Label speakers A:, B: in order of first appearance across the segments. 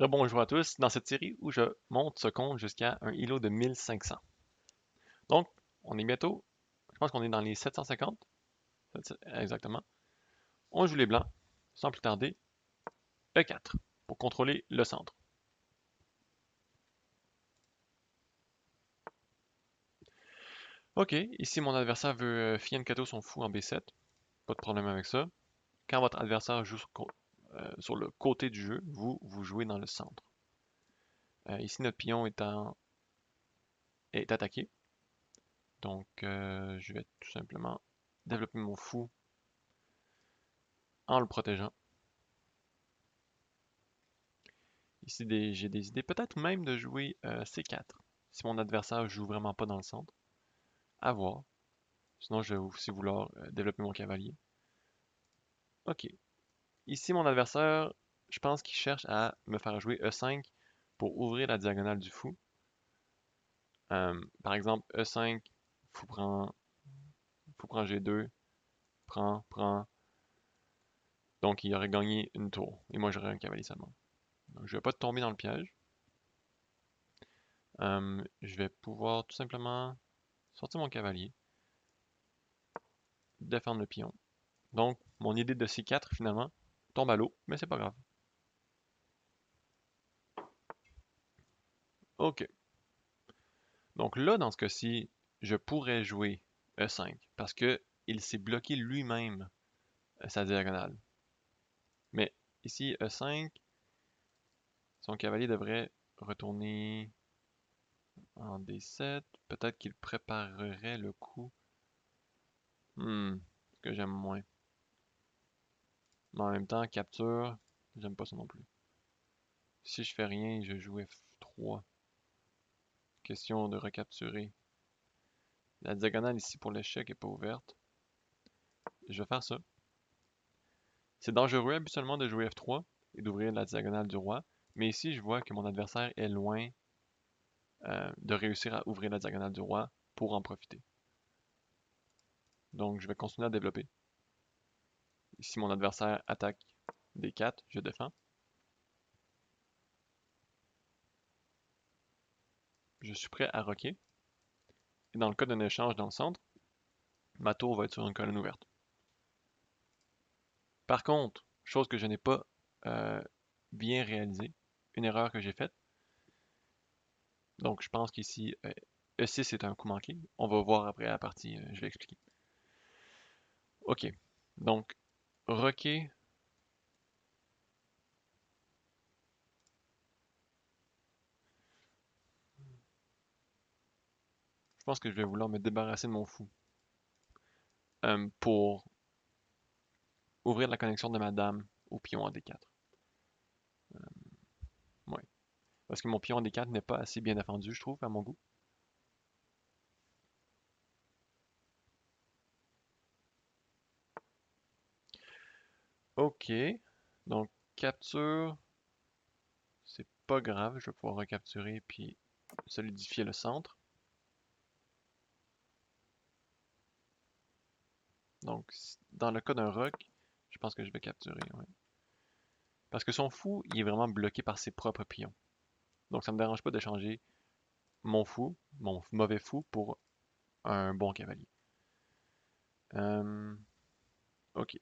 A: Rebonjour à tous, dans cette série où je monte ce compte jusqu'à un ILO de 1500. Donc, on est bientôt, je pense qu'on est dans les 750, exactement. On joue les blancs, sans plus tarder, E4, pour contrôler le centre. Ok, ici mon adversaire veut fianchetto son fou en B7, pas de problème avec ça. Quand votre adversaire joue sur le côté du jeu, vous jouez dans le centre. Ici notre pion est attaqué, donc je vais tout simplement développer mon fou en le protégeant. Ici, j'ai des idées, peut-être même de jouer C4, si mon adversaire joue vraiment pas dans le centre. À voir. Sinon, je vais aussi vouloir développer mon cavalier. Ok. Ici, mon adversaire, je pense qu'il cherche à me faire jouer E5 pour ouvrir la diagonale du fou. Par exemple, E5, fou prend G2, prend. Donc, il aurait gagné une tour. Et moi, j'aurais un cavalier seulement. Donc, je vais pas tomber dans le piège. Je vais pouvoir tout simplement sortir mon cavalier, défendre le pion. Donc, mon idée de C4, finalement, tombe à l'eau, mais c'est pas grave. OK. Donc là, dans ce cas-ci, je pourrais jouer E5, parce que il s'est bloqué lui-même sa diagonale. Mais ici, E5, son cavalier devrait retourner en D7. Peut-être qu'il préparerait le coup. Ce que j'aime moins. Mais en même temps, capture, j'aime pas ça non plus. Si je fais rien, je joue F3. Question de recapturer. La diagonale ici pour l'échec est pas ouverte. Je vais faire ça. C'est dangereux habituellement de jouer F3 et d'ouvrir la diagonale du roi, mais ici je vois que mon adversaire est loin de réussir à ouvrir la diagonale du roi pour en profiter. Donc je vais continuer à développer. Ici mon adversaire attaque D4, je défends. Je suis prêt à roquer. Et dans le cas d'un échange dans le centre, ma tour va être sur une colonne ouverte. Par contre, chose que je n'ai pas euh, bien réalisée, une erreur que j'ai faite. Donc je pense qu'ici E6 est un coup manqué. On va voir après la partie, je vais expliquer. Ok, donc roquer. Je pense que je vais vouloir me débarrasser de mon fou pour ouvrir la connexion de ma dame au pion en D4. Ouais. Parce que mon pion en D4 n'est pas assez bien défendu, je trouve, à mon goût. Ok. Donc, capture, c'est pas grave. Je vais pouvoir recapturer puis solidifier le centre. Donc, dans le cas d'un rock, je pense que je vais capturer. Ouais. Parce que son fou, il est vraiment bloqué par ses propres pions. Donc, ça me dérange pas de changer mon fou, mon mauvais fou, pour un bon cavalier. Euh, ok.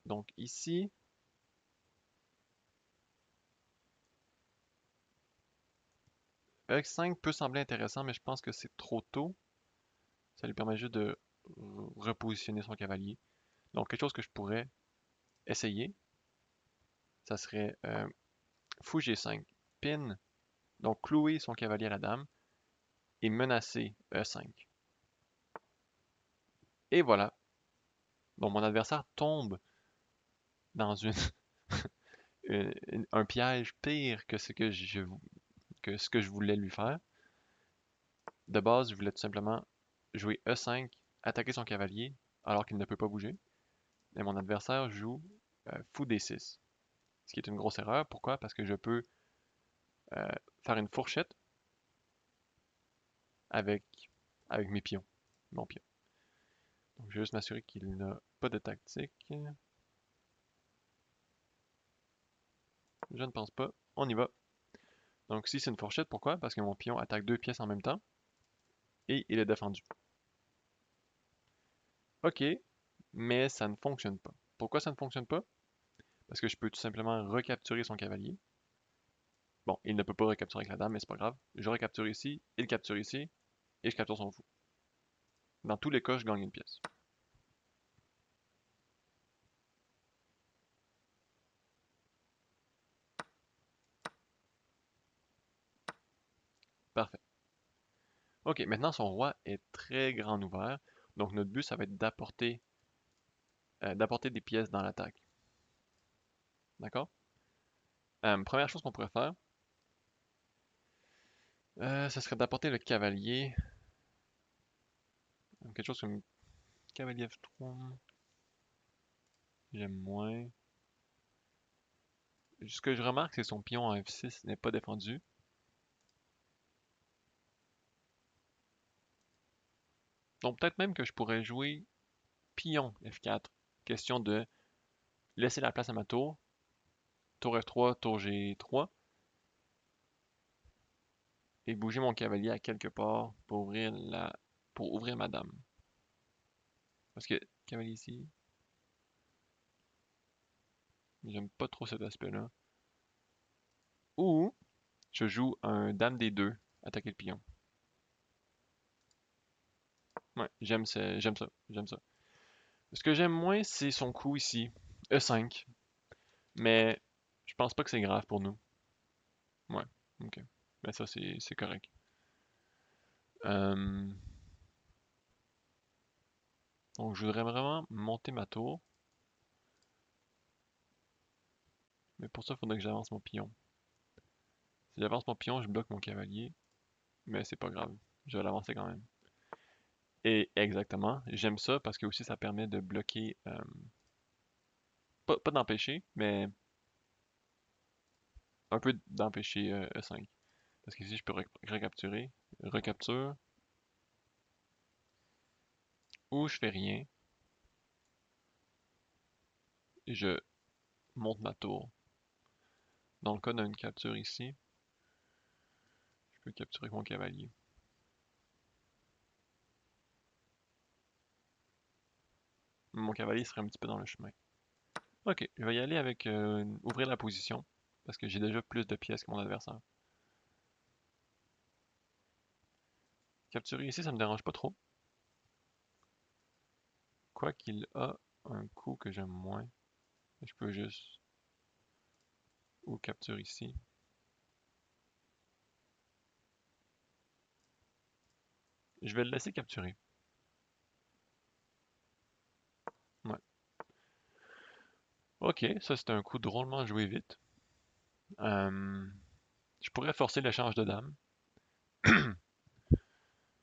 A: Donc, ici, E5 peut sembler intéressant, mais je pense que c'est trop tôt. Ça lui permet juste de repositionner son cavalier. Donc, quelque chose que je pourrais essayer, ça serait fou G5, pin, donc clouer son cavalier à la dame et menacer E5. Et voilà. Donc, mon adversaire tombe dans un piège pire que que ce que je voulais lui faire. De base, je voulais tout simplement jouer E5, attaquer son cavalier alors qu'il ne peut pas bouger. Et mon adversaire joue fou D6. Ce qui est une grosse erreur. Pourquoi? Parce que je peux euh, faire une fourchette avec, avec mes pions, mon pion. Donc, je vais juste m'assurer qu'il n'a pas de tactique. Je ne pense pas. On y va. Donc si c'est une fourchette, pourquoi? Parce que mon pion attaque deux pièces en même temps et il est défendu. Ok, mais ça ne fonctionne pas. Pourquoi ça ne fonctionne pas? Parce que je peux tout simplement recapturer son cavalier. Bon, il ne peut pas recapturer avec la dame, mais c'est pas grave. Je recapture ici, il capture ici, et je capture son fou. Dans tous les cas, je gagne une pièce. Parfait. Ok, maintenant son roi est très grand ouvert. Donc notre but, ça va être d'apporter des pièces dans l'attaque. D'accord? Première chose qu'on pourrait faire, ce serait d'apporter le cavalier. Quelque chose comme cavalier F3. J'aime moins. Ce que je remarque, c'est que son pion en F6 n'est pas défendu. Donc peut-être même que je pourrais jouer pion F4. Question de laisser la place à ma tour. Tour F3, tour G3. Et bouger mon cavalier à quelque part pour ouvrir ma dame. Parce que cavalier ici, j'aime pas trop cet aspect-là. Ou je joue un dame des deux, attaquer le pion. Ouais, j'aime ça, j'aime ça. Ce que j'aime moins, c'est son coup ici, E5. Mais je pense pas que c'est grave pour nous. Ouais, ok. Mais ça, c'est correct. Euh, donc je voudrais vraiment monter ma tour. Mais pour ça, il faudrait que j'avance mon pion. Si j'avance mon pion, je bloque mon cavalier. Mais c'est pas grave. Je vais l'avancer quand même. Et exactement, j'aime ça parce que aussi ça permet de bloquer, pas d'empêcher, mais un peu d'empêcher E5. Parce qu'ici je peux recapturer, recapture, ou je fais rien, et je monte ma tour. Dans le cas d'une capture ici, je peux capturer avec mon cavalier. Mon cavalier serait un petit peu dans le chemin. Ok, je vais y aller avec ouvrir la position, parce que j'ai déjà plus de pièces que mon adversaire. Capturer ici, ça me dérange pas trop. Quoi qu'il a un coup que j'aime moins. Je peux juste ou capture ici. Je vais le laisser capturer. Ouais. Ok, ça c'est un coup drôlement joué vite. Euh, je pourrais forcer l'échange de dames.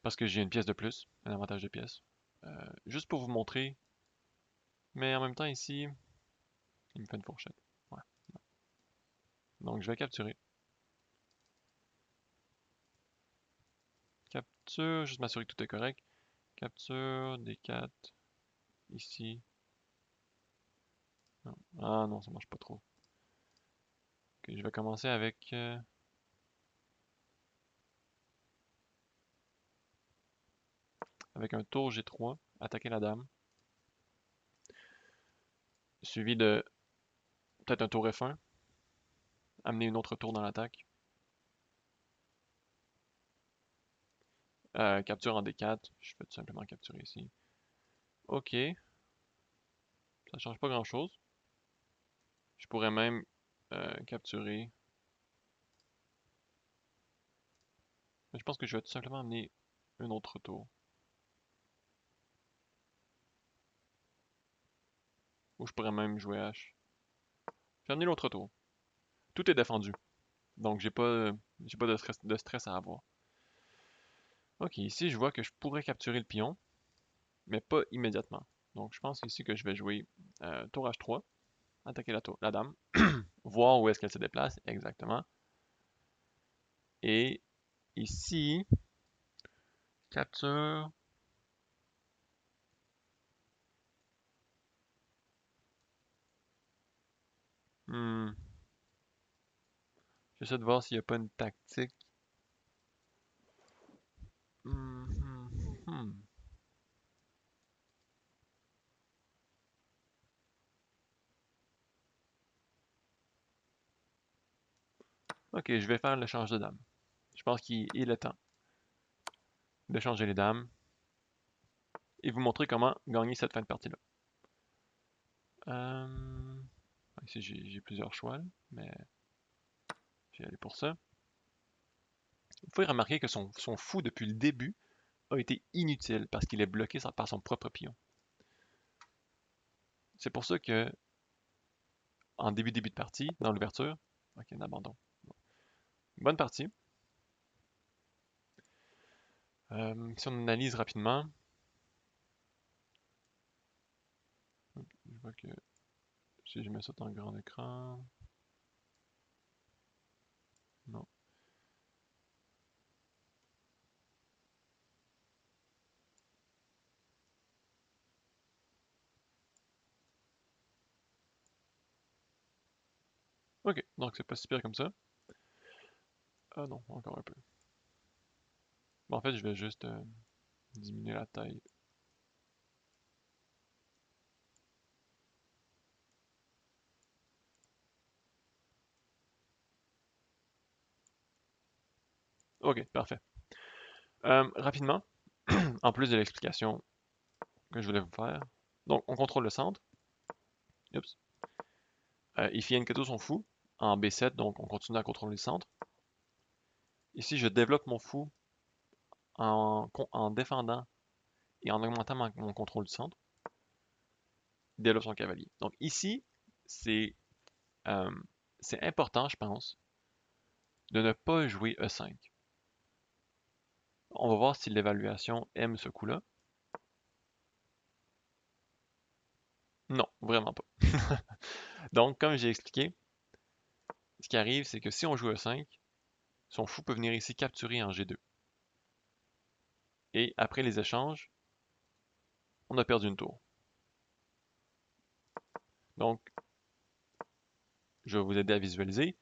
A: Parce que j'ai une pièce de plus, un avantage de pièce. Juste pour vous montrer. Mais en même temps ici, il me fait une fourchette. Ouais. Donc je vais capturer. Capture, juste m'assurer que tout est correct. Capture, D4, ici. Non. Ah non, ça marche pas trop. Ok, je vais commencer avec un tour G3, attaquer la dame. Suivi de peut-être un tour F1, amener une autre tour dans l'attaque. Capture en D4, je peux tout simplement capturer ici. Ok, ça change pas grand-chose. Je pourrais même capturer. Mais je pense que je vais tout simplement amener une autre tour. Ou je pourrais même jouer H. J'ai amené l'autre tour. Tout est défendu. Donc j'ai pas de stress à avoir. Ok, ici je vois que je pourrais capturer le pion, mais pas immédiatement. Donc je pense ici que je vais jouer tour H3, attaquer la dame, voir où est-ce qu'elle se déplace exactement. Et ici, capture. Hmm, J'essaie de voir s'il n'y a pas une tactique. Hmm. Ok, je vais faire l'échange de dames. Je pense qu'il est le temps de changer les dames et vous montrer comment gagner cette fin de partie-là. Ici, j'ai plusieurs choix, mais je vais aller pour ça. Vous pouvez remarquer que son fou depuis le début a été inutile parce qu'il est bloqué par son propre pion. C'est pour ça que en début de partie, dans l'ouverture, ok, un abandon. Bonne partie. Si on analyse rapidement, je vois que si je mets ça dans le grand écran, non. Ok, donc c'est pas si pire comme ça. Ah non, encore un peu. Bon, en fait, je vais juste diminuer la taille. Ok, parfait. Rapidement, en plus de l'explication que je voulais vous faire, donc on contrôle le centre. Oups. Ifi et Nketo sont fous en B7, donc on continue à contrôler le centre. Ici, je développe mon fou en défendant et en augmentant mon contrôle du centre. Il développe son cavalier. Donc ici, c'est euh, important, je pense, de ne pas jouer E5. On va voir si l'évaluation aime ce coup-là. Non, vraiment pas. Donc, comme j'ai expliqué, ce qui arrive, c'est que si on joue E5, son fou peut venir ici capturer en G2. Et après les échanges, on a perdu une tour. Donc, je vais vous aider à visualiser.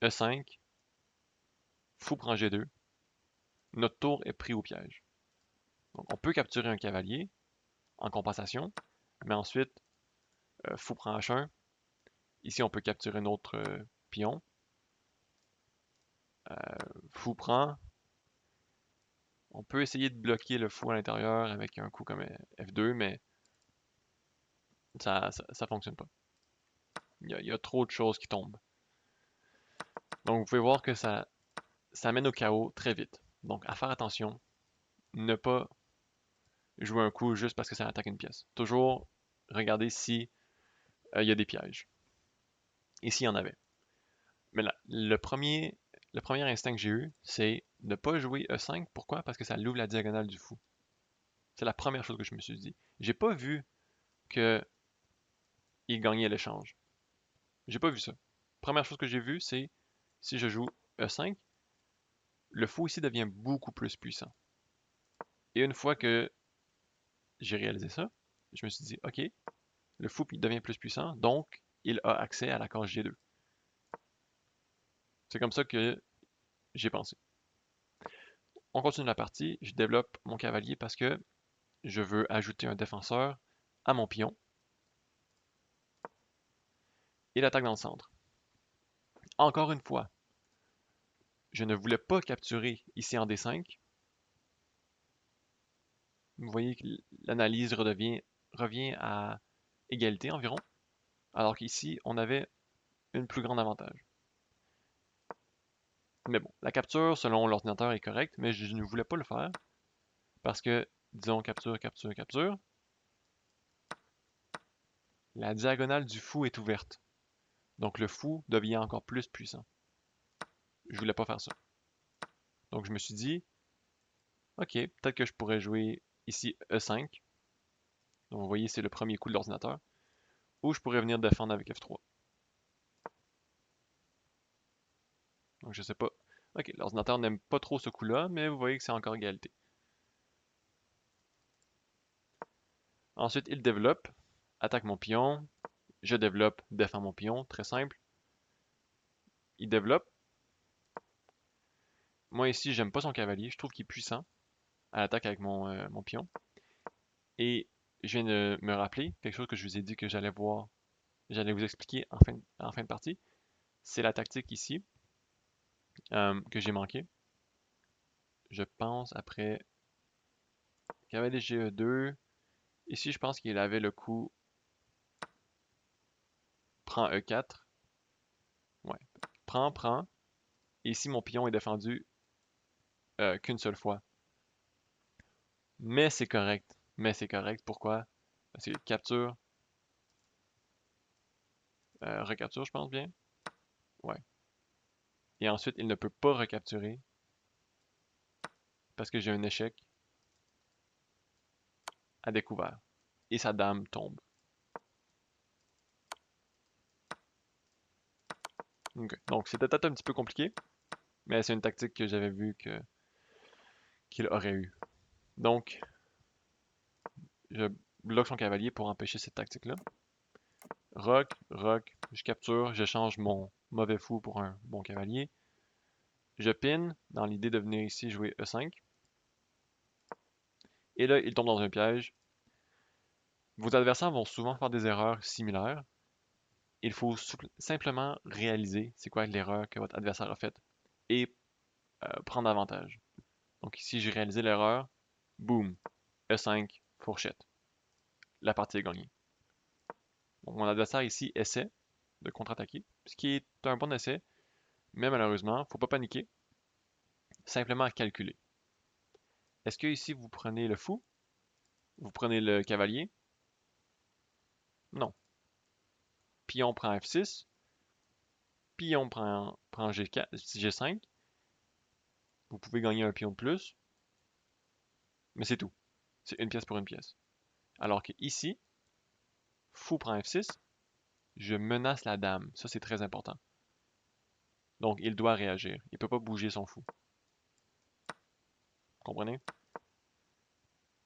A: E5, fou prend G2, notre tour est pris au piège. Donc, on peut capturer un cavalier en compensation, mais ensuite, fou prend H1. Ici, on peut capturer un autre pion. Fou prend. On peut essayer de bloquer le fou à l'intérieur avec un coup comme F2, mais ça fonctionne pas. Il y a trop de choses qui tombent. Donc, vous pouvez voir que ça mène au chaos très vite. Donc, à faire attention, ne pas jouer un coup juste parce que ça attaque une pièce. Toujours regarder si il y a des pièges. Et s'il y en avait. Mais là, le premier instinct que j'ai eu, c'est ne pas jouer E5. Pourquoi? Parce que ça l'ouvre la diagonale du fou. C'est la première chose que je me suis dit. J'ai pas vu que il gagnait l'échange. J'ai pas vu ça. Première chose que j'ai vu, c'est si je joue E5, le fou ici devient beaucoup plus puissant. Et une fois que j'ai réalisé ça, je me suis dit, OK, le fou devient plus puissant, donc il a accès à la case G2. C'est comme ça que j'ai pensé. On continue la partie, je développe mon cavalier parce que je veux ajouter un défenseur à mon pion. Il attaque dans le centre. Encore une fois, je ne voulais pas capturer ici en D5. Vous voyez que l'analyse revient à égalité environ, alors qu'ici, on avait une plus grande avantage. Mais bon, la capture, selon l'ordinateur, est correcte, mais je ne voulais pas le faire parce que, disons, capture, capture, capture, la diagonale du fou est ouverte. Donc le fou devient encore plus puissant. Je voulais pas faire ça. Donc je me suis dit, ok, peut-être que je pourrais jouer ici E5. Donc vous voyez, c'est le premier coup de l'ordinateur. Ou je pourrais venir défendre avec F3. Donc je sais pas. Ok, l'ordinateur n'aime pas trop ce coup-là, mais vous voyez que c'est encore égalité. Ensuite, il développe, attaque mon pion, je développe, défends mon pion, très simple. Il développe, Moi ici, j'aime pas son cavalier. Je trouve qu'il est puissant à l'attaque avec mon pion. Et je viens de me rappeler quelque chose que je vous ai dit que j'allais vous expliquer en fin de partie. C'est la tactique ici que j'ai manqué. Je pense après cavalier GE2. Ici, je pense qu'il avait le coup prend E4. Ouais. Prend. Et ici, mon pion est défendu qu'une seule fois. Mais c'est correct. Mais c'est correct. Pourquoi? Parce que capture, recapture, je pense bien. Ouais. Et ensuite, il ne peut pas recapturer parce que j'ai un échec à découvert. Et sa dame tombe. Okay. Donc, c'était peut-être un petit peu compliqué, mais c'est une tactique que j'avais vu qu'il aurait eu. Donc, je bloque son cavalier pour empêcher cette tactique-là. Roc, je capture, j'échange mon mauvais fou pour un bon cavalier. Je pine dans l'idée de venir ici jouer E5. Et là, il tombe dans un piège. Vos adversaires vont souvent faire des erreurs similaires. Il faut simplement réaliser c'est quoi l'erreur que votre adversaire a faite et prendre avantage. Donc ici, j'ai réalisé l'erreur. Boum. E5, fourchette. La partie est gagnée. Donc, mon adversaire ici essaie de contre-attaquer, ce qui est un bon essai, mais malheureusement, il ne faut pas paniquer, simplement calculer. Est-ce que ici vous prenez le fou? Vous prenez le cavalier? Non. Pion prend F6, pion prend G4, G5, vous pouvez gagner un pion de plus, mais c'est tout. C'est une pièce pour une pièce. Alors que ici, fou prend F6, je menace la dame. Ça, c'est très important. Donc, il doit réagir. Il ne peut pas bouger son fou. Vous comprenez?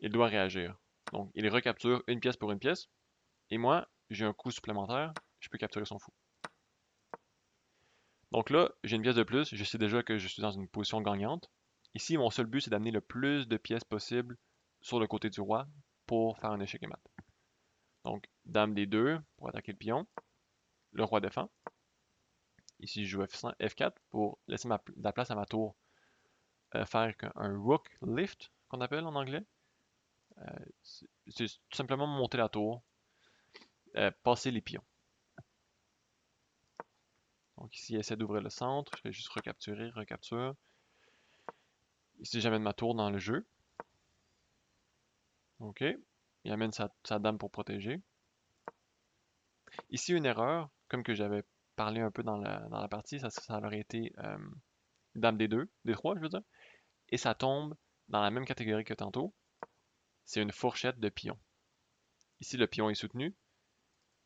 A: Il doit réagir. Donc, il recapture une pièce pour une pièce. Et moi, j'ai un coup supplémentaire. Je peux capturer son fou. Donc là, j'ai une pièce de plus. Je sais déjà que je suis dans une position gagnante. Ici, mon seul but, c'est d'amener le plus de pièces possible sur le côté du roi pour faire un échec et mat. Donc, dame D2 pour attaquer le pion. Le roi défend. Ici, je joue F4 pour laisser la place à ma tour faire un rook lift, qu'on appelle en anglais. C'est tout simplement monter la tour, passer les pions. Donc ici, il essaie d'ouvrir le centre. Je vais juste recapturer, recapture. Ici, j'amène ma tour dans le jeu. OK. Il amène sa dame pour protéger. Ici, une erreur, comme que j'avais parlé un peu dans la partie, ça aurait été dame D2, D3, je veux dire. Et ça tombe dans la même catégorie que tantôt. C'est une fourchette de pions. Ici, le pion est soutenu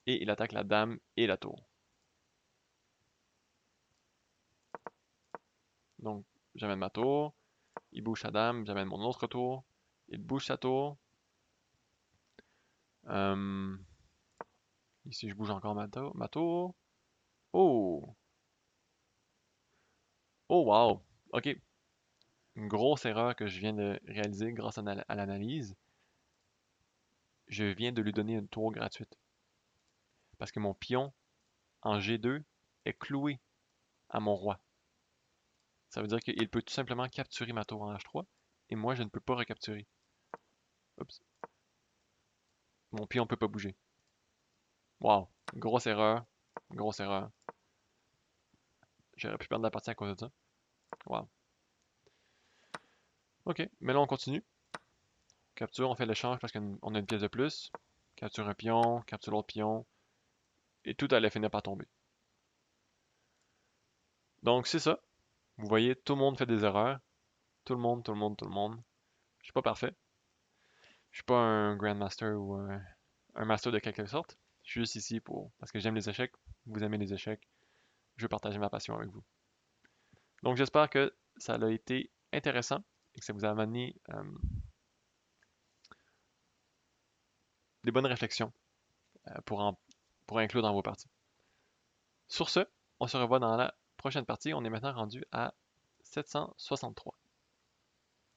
A: et il attaque la dame et la tour. Donc, j'amène ma tour, il bouge sa dame, j'amène mon autre tour, il bouge sa tour. Ici, je bouge encore ma tour. Oh! Oh, wow! OK. Une grosse erreur que je viens de réaliser grâce à l'analyse. Je viens de lui donner une tour gratuite. Parce que mon pion en G2 est cloué à mon roi. Ça veut dire qu'il peut tout simplement capturer ma tour en H3 et moi, je ne peux pas recapturer. Oups. Mon pion ne peut pas bouger. Wow! Grosse erreur. Grosse erreur. J'aurais pu perdre la partie à cause de ça. Wow. Ok, mais là on continue. Capture, on fait l'échange parce qu'on a une pièce de plus. Capture un pion, capture l'autre pion. Et tout allait finir par tomber. Donc c'est ça. Vous voyez, tout le monde fait des erreurs. Tout le monde, tout le monde, tout le monde. Je suis pas parfait. Je suis pas un Grandmaster ou un Master de quelque sorte. Je suis juste ici parce que j'aime les échecs. Vous aimez les échecs. Je veux partager ma passion avec vous. Donc j'espère que ça a été intéressant et que ça vous a amené des bonnes réflexions pour inclure dans vos parties. Sur ce, on se revoit dans la prochaine partie. On est maintenant rendu à 763.